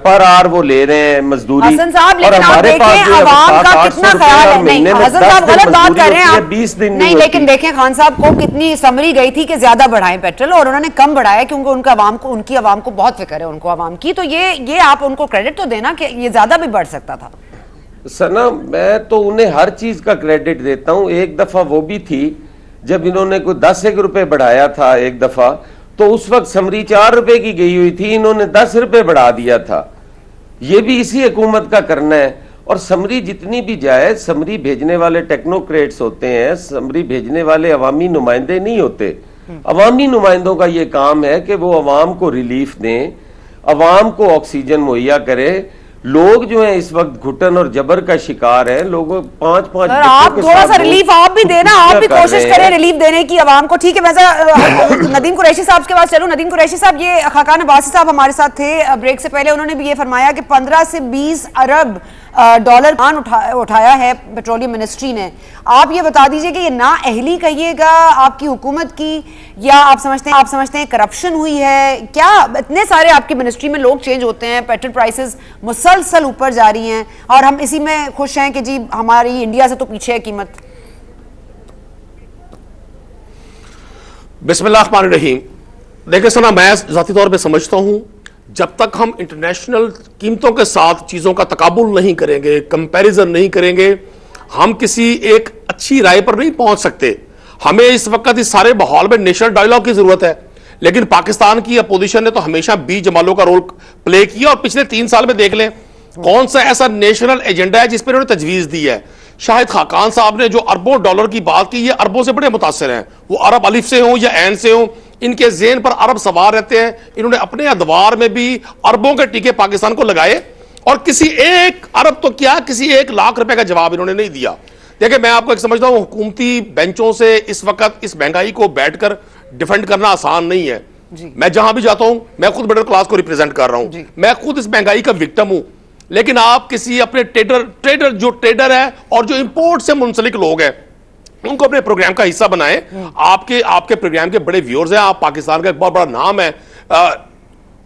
پر آر وہ لے رہے ہیں مزدوری. حسن صاحب لیکن آپ دیکھیں عوام کا کتنا خیال ہے. نہیں حسن صاحب غلط بات کر رہے ہیں آپ. 20 دن نہیں, لیکن دیکھیں خان صاحب کو کتنی سمری گئی تھی کہ زیادہ بڑھائیں پیٹرول, اور انہوں نے کم بڑھایا کیونکہ ان کی عوام کو بہت فکر ہے, ان کو عوام کی. تو یہ آپ ان کو کریڈٹ تو دینا کہ یہ زیادہ بھی بڑھ سکتا تھا. سنا میں تو انہیں ہر چیز کا کریڈٹ دیتا ہوں. ایک دفعہ وہ بھی تھی جب انہوں نے کوئی 10 روپے بڑھایا تھا ایک دفعہ, تو اس وقت سمری 4 روپے کی گئی ہوئی تھی, انہوں نے 10 روپے بڑھا دیا تھا. یہ بھی اسی حکومت کا کرنا ہے. اور سمری جتنی بھی جائے, سمری بھیجنے والے ٹیکنوکریٹس ہوتے ہیں, سمری بھیجنے والے عوامی نمائندے نہیں ہوتے. عوامی نمائندوں کا یہ کام ہے کہ وہ عوام کو ریلیف دیں, عوام کو آکسیجن مہیا کرے. لوگ جو ہیں اس وقت گھٹن اور جبر کا شکار ہیں, لوگوں 5-5 آپ تھوڑا سا ریلیف آپ بھی دینا, آپ بھی کوشش کریں ریلیف دینے کی عوام کو. ٹھیک ہے, میں ندیم قریشی صاحب کے پاس چلوں. ندیم قریشی صاحب, یہ خاقان عباسی صاحب ہمارے ساتھ تھے بریک سے پہلے, انہوں نے بھی یہ فرمایا کہ 15 سے 20 ارب ڈالر اٹھایا ہے پیٹرولیم منسٹری نے. آپ یہ بتا دیجئے کہ یہ نااہلی کہیے گا آپ کی حکومت کی, یا آپ سمجھتے ہیں کرپشن ہوئی ہے کیا؟ اتنے سارے آپ کی منسٹری میں لوگ چینج ہوتے ہیں, پیٹرول پرائسز مسلسل اوپر جا رہی ہیں, اور ہم اسی میں خوش ہیں کہ جی ہماری انڈیا سے تو پیچھے ہے قیمت. بسم اللہ الرحمن الرحیم. دیکھیں سنا, میں ذاتی طور پہ سمجھتا ہوں جب تک ہم انٹرنیشنل قیمتوں کے ساتھ چیزوں کا تقابل نہیں کریں گے, کمپیریزن نہیں کریں گے, ہم کسی ایک اچھی رائے پر نہیں پہنچ سکتے. ہمیں اس وقت اس سارے ماحول میں نیشنل ڈائیلاگ کی ضرورت ہے, لیکن پاکستان کی اپوزیشن نے تو ہمیشہ بی جمالوں کا رول پلے کیا, اور پچھلے 3 سال میں دیکھ لیں کون سا ایسا نیشنل ایجنڈا ہے جس پر انہوں نے تجویز دی ہے. شاہد خاقان صاحب نے جو اربوں ڈالر کی بات کی, یہ اربوں سے بڑے متاثر ہیں, وہ عرب الف سے ہوں یا عین سے ہوں, ان کے ذہن پر عرب سوار رہتے ہیں. انہوں نے اپنے ادوار میں بھی اربوں کے ٹیکے پاکستان کو لگائے, اور کسی ایک عرب تو کیا کسی 1 لاکھ روپے کا جواب انہوں نے نہیں دیا. دیکھیں, میں آپ کو ایک سمجھتا ہوں, حکومتی بینچوں سے اس وقت اس مہنگائی کو بیٹھ کر ڈیفینڈ کرنا آسان نہیں ہے. میں جہاں بھی جاتا ہوں, میں خود مڈل کلاس کو ریپرزینٹ کر رہا ہوں, میں خود اس مہنگائی کا وکٹم ہوں. لیکن آپ کسی اپنے ٹریڈر ہے اور جو امپورٹ سے منسلک لوگ ہیں, ان کو اپنے پروگرام کا حصہ بنائیں. آپ کے پروگرام کے بڑے ویورز ہیں, آپ پاکستان کا ایک بہت بڑا نام ہے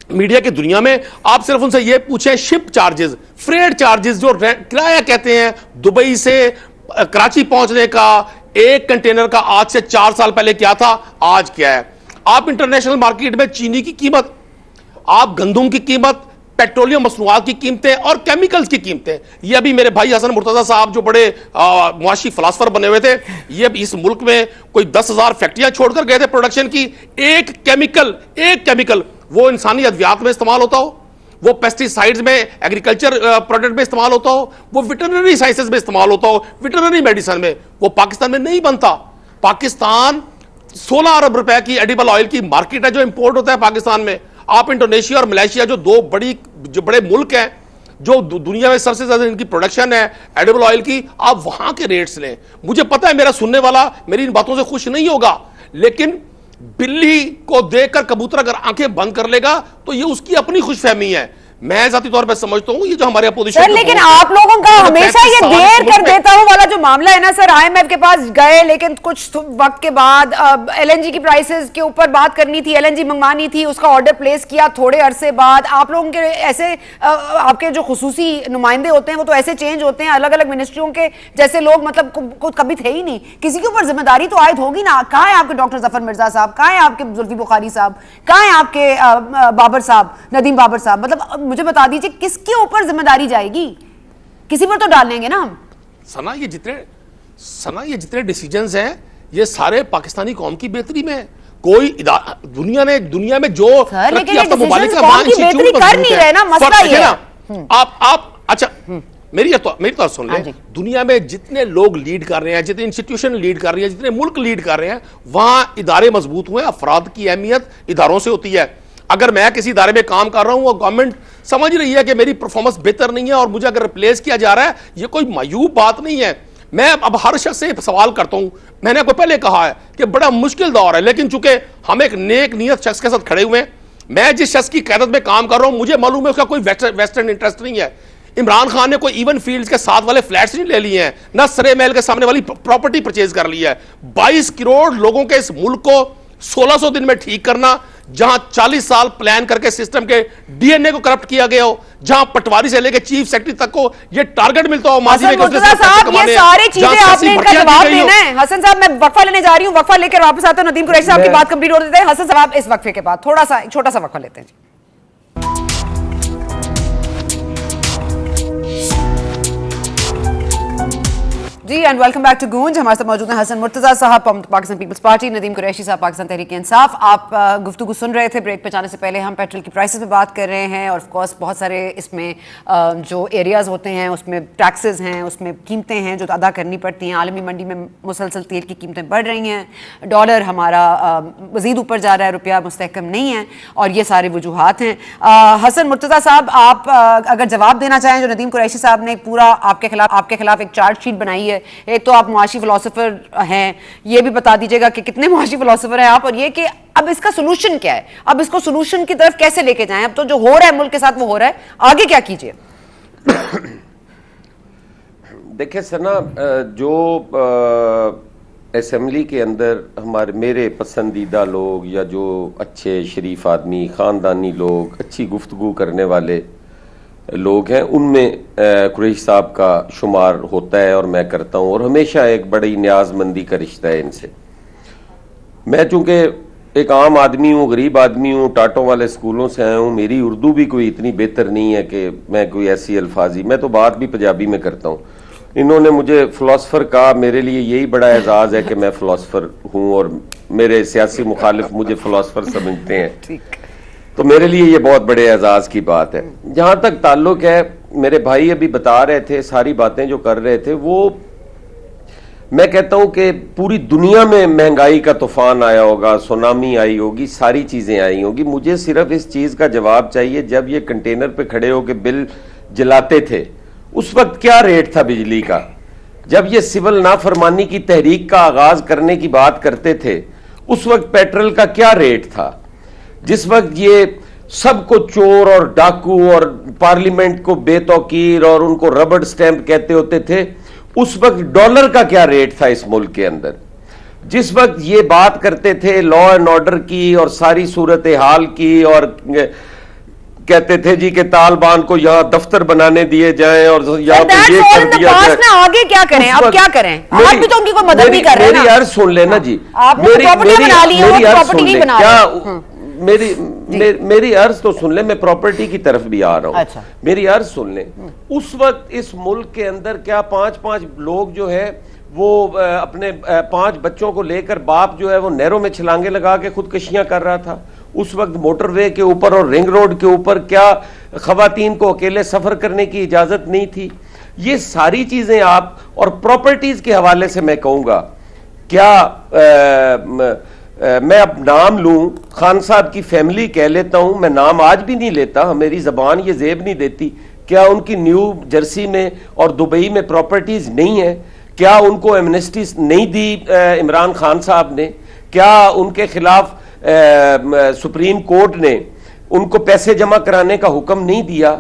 میڈیا کی دنیا میں. آپ صرف ان سے یہ پوچھیں, شپ چارجز, فریٹ چارجز, جو کرایہ کہتے ہیں دبئی سے کراچی پہنچنے کا, ایک کنٹینر کا آج سے 4 سال پہلے کیا تھا, آج کیا ہے. آپ انٹرنیشنل مارکیٹ میں چینی کی قیمت, آپ گندم کی قیمت, پیٹرولیم مصنوعات کی قیمتیں اور کیمیکلز کی قیمتیں, یہ ابھی میرے بھائی حسن مرتضیٰ صاحب جو بڑے معاشی فلاسفر بنے ہوئے تھے, یہ اس ملک میں کوئی 10,000 فیکٹریاں چھوڑ کر گئے تھے پروڈکشن کی. ایک کیمیکل وہ انسانی ادویات میں استعمال ہوتا ہو, وہ پیسٹی سائیڈز میں ایگریکلچر پروڈکٹ میں استعمال ہوتا ہو, وہ ویٹرنری سائنسز میں استعمال ہوتا ہو, ویٹرنری میڈیسن میں, وہ پاکستان میں نہیں بنتا. پاکستان 16 ارب روپے کی ایڈیبل آئل کی مارکیٹ ہے جو امپورٹ ہوتا ہے پاکستان میں. آپ انڈونیشیا اور ملیشیا جو بڑے ملک ہیں جو دنیا میں سب سے زیادہ ان کی پروڈکشن ہے ایڈیبل آئل کی, آپ وہاں کے ریٹس لیں. مجھے پتا ہے میرا سننے والا میری ان باتوں سے خوش نہیں ہوگا, لیکن بلی کو دیکھ کر کبوتر اگر آنکھیں بند کر لے گا تو یہ اس کی اپنی خوش فہمی ہے. میں ذاتی طور پہ سمجھتا ہوں یہ جو ہمارے اپوزیشن سر, لیکن آپ لوگوں کا ہمیشہ یہ دیر کر دیتا ہوں والا جو معاملہ ہے نا سر, IMF کے پاس گئے لیکن کچھ وقت کے بعد LNG کی پرائسز کے اوپر بات کرنی تھی, LNG منگوانی تھی, اس کا آرڈر پلیس کیا تھوڑے عرصے بعد. آپ لوگوں کے ایسے آپ کے جو خصوصی نمائندے ہوتے ہیں وہ تو ایسے چینج ہوتے ہیں الگ الگ منسٹریوں کے, جیسے لوگ مطلب کبھی تھے ہی نہیں. کسی کے اوپر ذمہ داری تو عائد ہوگی نا. کہاں ہے آپ کے ڈاکٹر ظفر مرزا صاحب, کہاں ہے آپ کے زلفی بخاری صاحب, کہاں ہے آپ کے بابر صاحب, ندیم بابر صاحب. مطلب مجھے بتا دیجیے کس کے اوپر ذمہ داری جائے گی؟ کسی پر تو ڈال لیں گے نا ہم. سنا یہ جتنے ڈیسیجنز ہیں یہ سارے پاکستانی قوم کی بہتری میں. کوئی دنیا میں جو لیکن یہ ڈیسیجنز قوم کی بہتری کر نہیں رہے نا, مسئلہ یہ ہے. آپ اچھا میری طرف سن لیں, دنیا میں جتنے لوگ لیڈ کر رہے ہیں, جتنے انسٹیٹیوشن لیڈ کر رہے ہیں, جتنے ملک لیڈ کر رہے ہیں, وہاں ادارے مضبوط ہوئے. افراد کی اہمیت اداروں سے ہوتی ہے. اگر میں کسی ادارے میں کام کر رہا ہوں اور گورنمنٹ سمجھ رہی ہے کہ میری پرفارمنس بہتر نہیں ہے اور مجھے اگر ریپلیس کیا جا رہا ہے, یہ کوئی معیوب بات نہیں ہے. میں اب ہر شخص سے سوال کرتا ہوں, میں نے آپ کو پہلے کہا ہے کہ بڑا مشکل دور ہے, لیکن چونکہ ہم ایک نیک نیت شخص کے ساتھ کھڑے ہوئے ہیں, میں جس شخص کی قیادت میں کام کر رہا ہوں مجھے معلوم ہے اس کا کوئی ویسٹرن انٹرسٹ نہیں ہے. عمران خان نے کوئی ایون فیلڈز کے ساتھ والے فلیٹس نہیں لے لیے ہیں, نہ سرے محل کے سامنے والی پراپرٹی پرچیز کر لی ہے. 22 کروڑ لوگوں کے اس ملک کو 1600 دن میں ٹھیک کرنا, جہاں 40 سال پلان کر کے سسٹم کے DNA کو کرپٹ کیا گیا ہو, جہاں پٹواری سے لے کے چیف سیکرٹری تک کو یہ ٹارگٹ ملتا ہو ماضی میں. مرتضیٰ صاحب یہ ساری چیزیں آپ نے ان کا جواب دینا ہے. حسن صاحب میں وقفہ لینے جا رہی ہوں, وقفہ لے کر واپس آتا ہوں. ندیم قریشی صاحب کی بات کمپلیٹ ہو دیتے ہیں. حسن صاحب اس وقفے کے بعد تھوڑا سا چھوٹا سا وقفہ لیتے ہیں. جی اینڈ ویلکم بیک ٹو گونج. ہمارے ساتھ موجود ہیں حسن مرتضیٰ صاحب پاکستان پیپلز پارٹی, ندیم قریشی صاحب پاکستان تحریک انصاف. آپ گفتگو سن رہے تھے, بریک پہ جانے سے پہلے ہم پیٹرول کی پرائسز پہ بات کر رہے ہیں, اور آف کورس بہت سارے اس میں جو ایریاز ہوتے ہیں اس میں ٹیکسز ہیں, اس میں قیمتیں ہیں جو ادا کرنی پڑتی ہیں. عالمی منڈی میں مسلسل تیل کی قیمتیں بڑھ رہی ہیں, ڈالر ہمارا مزید اوپر جا رہا ہے, روپیہ مستحکم نہیں ہے, اور یہ سارے وجوہات ہیں. حسن مرتضیٰ صاحب, آپ اگر جواب دینا چاہیں, جو ندیم قریشی صاحب نے پورا آپ کے خلاف ایک چارٹ شیٹ بنائی ہے. ایک تو آپ معاشی فلاسفر ہیں, یہ بھی بتا دیجیے گا کہ کتنے معاشی فلاسفر ہیں آپ, اور یہ کہ اب اس کا سولوشن کیا ہے, اب اس کو سولوشن کی طرف کیسے لے کے جائیں. اب تو جو ہو رہا ہے ملک کے ساتھ وہ ہو رہا ہے, آگے کیا کیجیے؟ دیکھیں سنا, جو اسمبلی کے اندر میرے پسندیدہ لوگ یا جو اچھے شریف آدمی, خاندانی لوگ, اچھی گفتگو کرنے والے لوگ ہیں, ان میں قریشی صاحب کا شمار ہوتا ہے اور میں کرتا ہوں, اور ہمیشہ ایک بڑی نیاز مندی کا رشتہ ہے ان سے. میں چونکہ ایک عام آدمی ہوں, غریب آدمی ہوں, ٹاٹوں والے اسکولوں سے آیا ہوں, میری اردو بھی کوئی اتنی بہتر نہیں ہے کہ میں کوئی ایسی الفاظی, میں تو بات بھی پنجابی میں کرتا ہوں. انہوں نے مجھے فلاسفر کہا, میرے لیے یہی بڑا اعزاز ہے کہ میں فلاسفر ہوں اور میرے سیاسی مخالف مجھے فلاسفر سمجھتے ہیں, تو میرے لیے یہ بہت بڑے اعزاز کی بات ہے. جہاں تک تعلق ہے, میرے بھائی ابھی بتا رہے تھے ساری باتیں جو کر رہے تھے, وہ میں کہتا ہوں کہ پوری دنیا میں مہنگائی کا طوفان آیا ہوگا, سونامی آئی ہوگی, ساری چیزیں آئی ہوگی. مجھے صرف اس چیز کا جواب چاہیے, جب یہ کنٹینر پہ کھڑے ہو کے بل جلاتے تھے اس وقت کیا ریٹ تھا بجلی کا؟ جب یہ سول نافرمانی کی تحریک کا آغاز کرنے کی بات کرتے تھے اس وقت پیٹرول کا کیا ریٹ تھا؟ جس وقت یہ سب کو چور اور ڈاکو اور پارلیمنٹ کو بے توقیر اور ان کو ربڑ سٹیمپ کہتے ہوتے تھے, اس وقت ڈالر کا کیا ریٹ تھا اس ملک کے اندر؟ جس وقت یہ بات کرتے تھے لا اینڈ آرڈر کی اور ساری صورتحال کی, اور کہتے تھے جی کہ طالبان کو یہاں دفتر بنانے دیے جائیں اور یہاں پہ یہ کر دیا جائے, آگے کیا کریں, اب کیا کریں؟ آپ بھی تو ان کی کوئی مدد نہیں کر رہے. میری عرض سن لینا جی, میری عرض تو سن لیں, میں پراپرٹی کی طرف بھی آ رہا ہوں. میری عرض سن لیں, اس وقت اس ملک کے اندر کیا 5 لوگ جو ہے وہ اپنے 5 بچوں کو لے کر باپ جو ہے وہ نہروں میں چھلانگے لگا کے خودکشیاں کر رہا تھا. اس وقت موٹر وے کے اوپر اور رنگ روڈ کے اوپر کیا خواتین کو اکیلے سفر کرنے کی اجازت نہیں تھی؟ یہ ساری چیزیں آپ, اور پراپرٹیز کے حوالے سے میں کہوں گا, کیا میں اب نام لوں, خان صاحب کی فیملی کہہ لیتا ہوں, میں نام آج بھی نہیں لیتا, میری زبان یہ زیب نہیں دیتی. کیا ان کی نیو جرسی میں اور دبئی میں پراپرٹیز نہیں ہیں؟ کیا ان کو ایمنسٹی نہیں دی عمران خان صاحب نے؟ کیا ان کے خلاف سپریم کورٹ نے ان کو پیسے جمع کرانے کا حکم نہیں دیا؟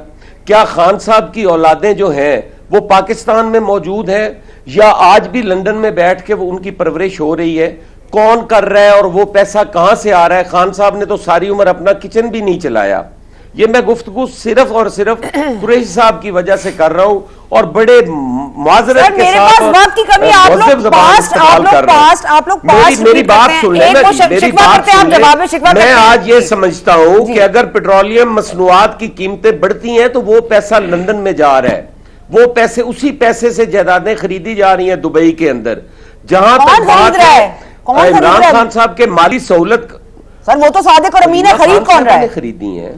کیا خان صاحب کی اولادیں جو ہیں وہ پاکستان میں موجود ہیں, یا آج بھی لندن میں بیٹھ کے وہ ان کی پرورش ہو رہی ہے؟ کون کر رہا ہے اور وہ پیسہ کہاں سے آ رہا ہے؟ خان صاحب نے تو ساری عمر اپنا کچن بھی نہیں چلایا. یہ میں گفتگو صرف اور صرف قریشی صاحب کی وجہ سے کر رہا ہوں, اور بڑے معذرت کے ساتھ میری بات سن لیں, میری بات سن لیں. میں آج یہ سمجھتا ہوں کہ اگر پیٹرولیم مصنوعات کی قیمتیں بڑھتی ہیں تو وہ پیسہ لندن میں جا رہا ہے, وہ پیسے, اسی پیسے سے جائیدادیں خریدی جا رہی ہیں دبئی کے اندر. جہاں تک بات ہے عمران خان صاحب کے مالی سہولت, سر وہ تو صادق اور امین ہے, خرید کون رہا ہے؟ خریدی ہیں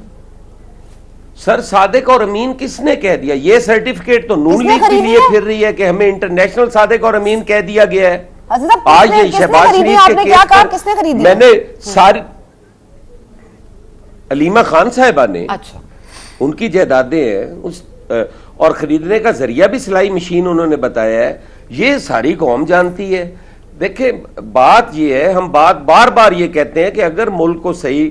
سر. صادق اور امین کس نے کہہ دیا؟ یہ سرٹیفکیٹ تو نون لیگ کے لیے پھر رہی ہے کہ ہمیں انٹرنیشنل صادق اور امین کہہ دیا گیا ہے. آج یہ شہباز شریف کے کیس پر میں نے ساری علیمہ خان صاحبہ نے, ان کی جائیدادیں ہیں, اور خریدنے کا ذریعہ بھی سلائی مشین انہوں نے بتایا ہے. یہ ساری قوم جانتی ہے. دیکھیں بات یہ ہے, ہم بار بار یہ کہتے ہیں کہ اگر ملک کو صحیح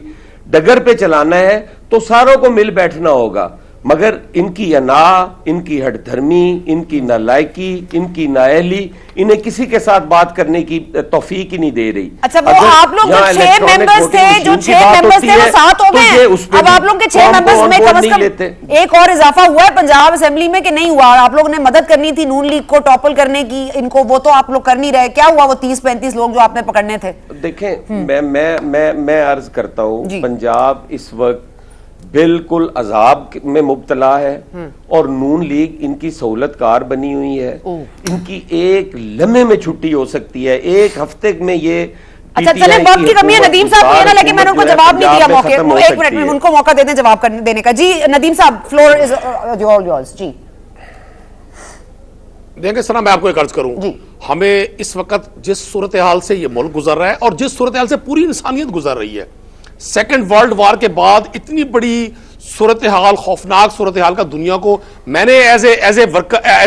ڈگر پہ چلانا ہے تو ساروں کو مل بیٹھنا ہوگا, مگر ان کی انا, ان کی ہٹ دھرمی, ان کی نالائکی, ان کی نااہلی انہیں کسی کے ساتھ بات کرنے کی توفیق ہی نہیں دے رہی. اچھا وہ آپ لوگ جو 6 ممبرز تھے, جو 6 ممبرز تھے وہ 7 ہو گئے. اب آپ لوگ کے 6 ممبرز میں کم از کم ایک اور اضافہ ہوا ہے پنجاب اسمبلی میں کہ نہیں ہوا؟ آپ لوگوں نے مدد کرنی تھی نون لیگ کو ٹاپل کرنے کی, ان کو, وہ تو آپ لوگ کر نہیں رہے. کیا ہوا وہ 30-35 لوگ جو آپ نے پکڑنے تھے؟ دیکھیں میں عرض کرتا ہوں, پنجاب اس وقت بالکل عذاب میں مبتلا ہے اور نون لیگ ان کی سہولت کار بنی ہوئی ہے. ان کی ایک لمحے میں چھٹی ہو سکتی ہے, ایک ہفتے میں یہ اچھا چلیں وقت کی کمی ہے ندیم صاحب, یہ نہ لگے میں نے ان کو جواب نہیں دیا موقع, ایک منٹ میں ان کو موقع دے دیں جواب دینے کا. جی ندیم صاحب فلور از آل یورز. جی دیکھیں سنا میں آپ کو ایک عرض کروں, ہمیں اس وقت جس صورتحال سے یہ ملک گزر رہا ہے اور جس صورتحال سے پوری انسانیت گزر رہی ہے, سیکنڈ ورلڈ وار کے بعد اتنی بڑی صورتحال, خوفناک صورتحال کا دنیا کو میں نے ایز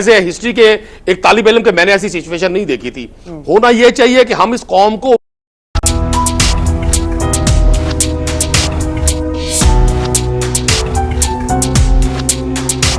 اے ہسٹری کے ایک طالب علم کے میں نے ایسی سچویشن نہیں دیکھی تھی. ہونا یہ چاہیے کہ ہم اس قوم کو